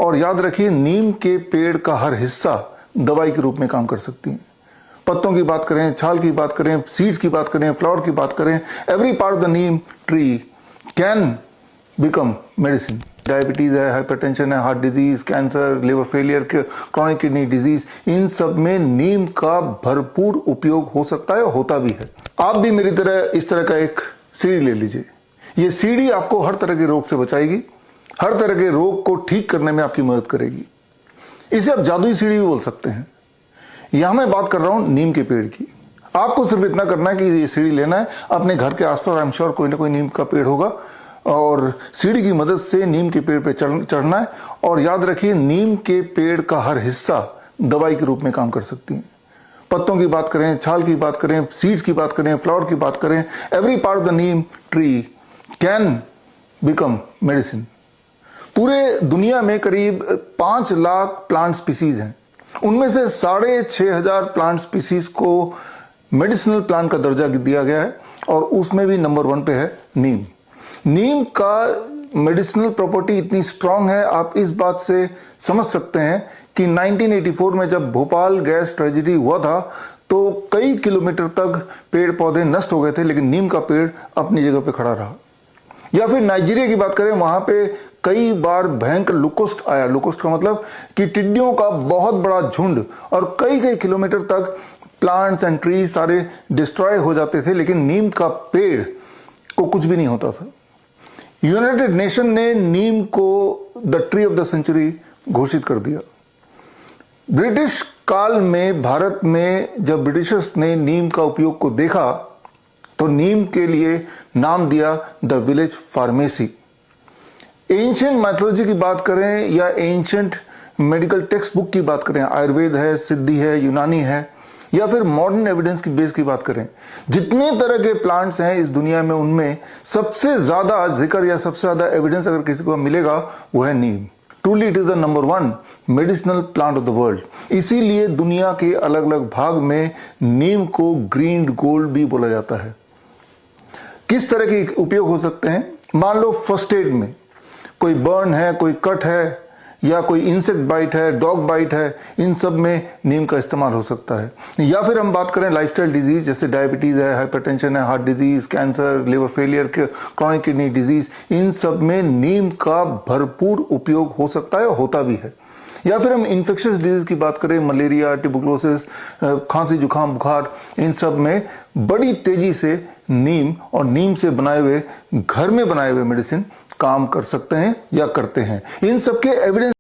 और याद रखिए, नीम के पेड़ का हर हिस्सा दवाई के रूप में काम कर सकती है। पत्तों की बात करें, छाल की बात करें, सीड्स की बात करें, फ्लावर की बात करें, every part of the neem tree can become medicine. Diabetes है, हाइपरटेंशन है, heart disease, cancer, liver failure, chronic kidney disease, इन सब में नीम का भरपूर उपयोग हो सकता है, होता भी है। आप भी मेरी तरह इस तरह का एक सीढ़ी ले लीजिए। ये सीढ़ी आपको हर तरह के रोग से बचाएगी, हर तरह के रोग को ठीक करने में आपकी मदद करेगी। इसे आप जादुई सीढ़ी भी बोल सकते हैं। यहां मैं बात कर रहा हूं नीम के पेड़ की। आपको सिर्फ इतना करना है कि ये सीढ़ी लेना है, अपने घर के आसपास आई एम श्योर कोई ना कोई नीम का पेड़ होगा, और सीढ़ी की मदद से नीम के पेड़ पे चढ़ना है। और याद रखिए, नीम के पेड़ का हर हिस्सा दवाई के रूप में काम कर सकती है। पत्तों की बात करें, छाल की बात करें, सीड्स की बात करें, फ्लावर की बात करें, every part of the neem tree can become medicine. पूरे दुनिया में करीब 5 लाख प्लांट स्पीसीज हैं। उनमें से 6,500 प्लांट स्पीसीज को मेडिसिनल प्लांट का दर्जा दिया गया है, और उसमें भी नंबर 1 पे है नीम। नीम का मेडिसिनल प्रॉपर्टी इतनी स्ट्रांग है, आप इस बात से समझ सकते हैं कि 1984 में जब भोपाल गैस ट्रेजेडी हुआ था, तो कई किलोमीटर तक पेड़ पौधे नष्ट हो गए थे, लेकिन नीम का पेड़ अपनी जगह पे खड़ा रहा। या फिर नाइजीरिया की बात करें, वहां पे कई बार भयंकर लुकोस्ट आया। लुकोस्ट का मतलब कि टिड्डियों का बहुत बड़ा झुंड, और कई कई किलोमीटर तक प्लांट्स एंड ट्रीज सारे डिस्ट्रॉय हो जाते थे, लेकिन नीम का पेड़ को कुछ भी नहीं होता था। यूनाइटेड नेशन ने नीम को the tree of the century घोषित कर दिया। ब्रिटिश काल में भारत में जब ब्रिटिशर्स ने नीम का उपयोग को देखा, तो नीम के लिए नाम दिया the village pharmacy. Ancient mythology की बात करें या एंशिएंट मेडिकल टेक्स्ट बुक की बात करें, आयुर्वेद है, सिद्धि है, यूनानी है, या फिर मॉडर्न एविडेंस की बेस की बात करें, जितने तरह के प्लांट्स हैं इस दुनिया में, उनमें सबसे ज्यादा जिक्र या सबसे ज्यादा एविडेंस अगर किसी को मिलेगा, वो है नीम। Truly it is the number 1 medicinal plant of the world. इसीलिए दुनिया के अलग अलग भाग में नीम को ग्रीन गोल्ड भी बोला जाता है। किस तरह के उपयोग हो सकते हैं? मान लो फर्स्ट एड में कोई बर्न है, कोई कट है, या कोई इंसेक्ट बाइट है, डॉग बाइट है, इन सब में नीम का इस्तेमाल हो सकता है। या फिर हम बात करें लाइफस्टाइल डिजीज, जैसे डायबिटीज है, हाइपरटेंशन है, heart disease, cancer, liver failure, chronic kidney disease, इन सब में नीम का भरपूर उपयोग हो सकता है, होता भी है। या फिर हम इन्फेक्शियस डिजीज की बात करें, मलेरिया, ट्यूबरकुलोसिस, खांसी, जुकाम, बुखार, इन सब में बड़ी तेजी से नीम और नीम से बनाए हुए, घर में बनाए हुए मेडिसिन काम कर सकते हैं या करते हैं। इन सब के एविडेंस